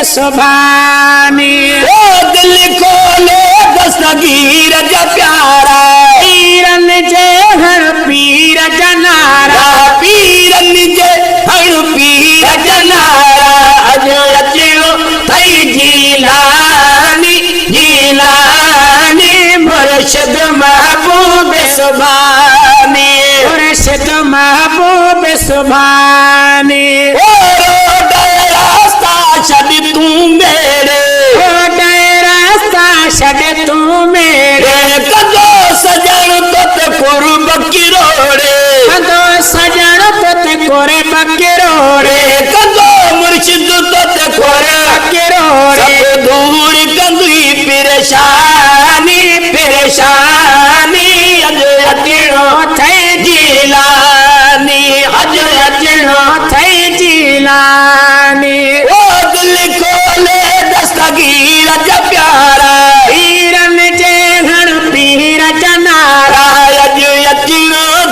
बेसुभानी। ओ दिल खोले दस्तगीर जा प्यारा, पीरन जे हर पीर जनारा, पीरन जे हर पीर जनारा। अज अचो थई जीलानी जीलानी मुर्शिद महबूब सुभानी, मुर्शिद महबूब सुभानी। ओ रोड रास्ता छड़ तू मेरे, रोड रास्ता छड़ तू मेरे, कदो सजन तो कुर्ब किरोड़े, कदो सजन तो कुर्ब किरोड़े, कदो मुर्शिद तो कुर्ब किरोड़े। सब दूर कंदी परेशानी परेशानी। अज अचो थई जीलानी, अज अचो थई जीलानी। ओ दिल खोले दस्तगीर जा प्यारा, पीरन जे हर पीर जनारा, अज अचो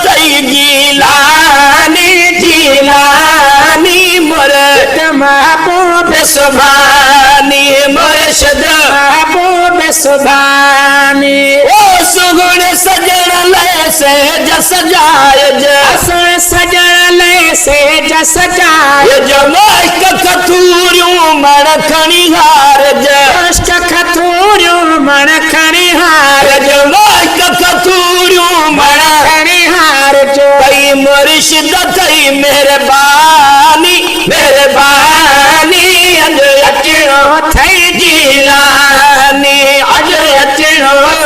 थई जीलानी जीलानी मुर्शिद महबूब सुभानी, मुर्शिद महबूब सुभानी। ओ सुगुण सजन ले से जस जायज, असन सजन ले से जस जाय, जमाक कथूरियूं मण खणी हारज, अष्ट खथूरियूं मण खणी हार, जमाक कथूरियूं मण खणी हार जो। कई मुर्शिद थई मेहरबानी मेहरबानी। अज अचो थई जीलानी, अज अचो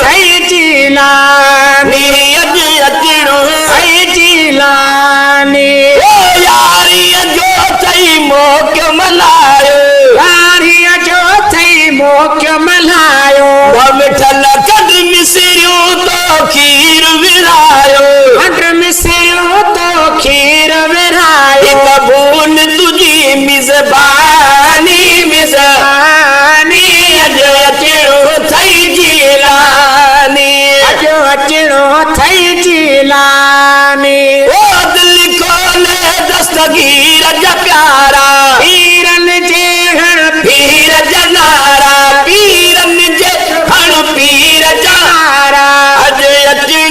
थई जीलानी, अज अचो थई जीलानी। ओ यारी जो थई मोक मल्हायो, यारीअ जो थई मोक मल्हायो, मिठल कद मिसरियूं तो खीर विरायो, खंड मिसरियो तो खीर विरायो। कबूल तुझी मिज़बानी मिज़बानी। अज अचो थई जीलानी, अज अचणो थई जीलानी। ओ दिल खोले दस्तगीर जा प्यारा, पीरन जे हण पीर जनारा, पीरन जे हण पीर जनारा। अज अचो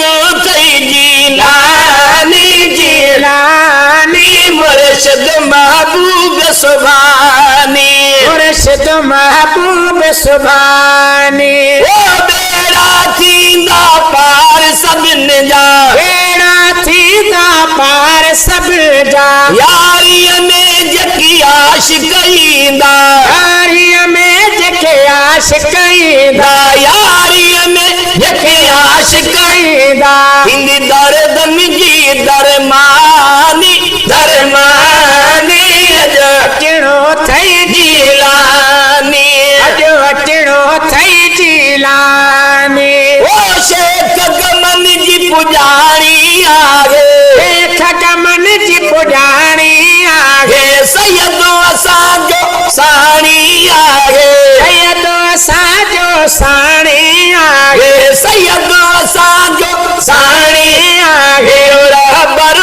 थई जीलानी जीलानी मुर्शिद महबूब सुभानी, मुर्शिद महबूब सुभानी। ओ बेड़ा थींदा पार सभिन जा, बेड़ा थींदा पार सब जा, यारीअ में जेकी आशिक़ ईंदा, यारीअ में जेके आशिक़ ईंदा, यारीअ में जेके आशिक़ ईंदा। ईंदी दर्दन जी दरमानी दरमानी। अज अचणो थई जीलानी, अज अचणो थई जीलानी। ओ शेख गमन जी पुजारी आहे, शेख गमन जी पुॼाणी आहे, सैयदो असांजो साणी आहे, सैयदो असांजो साणी आहे, सैयदो असांजो साणी आहे। रहबर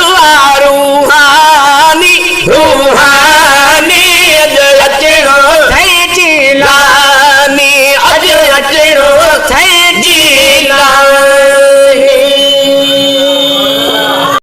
रूहानी रूहानी। अज अचो थई जीलानी, लानी, अज अचो थई जी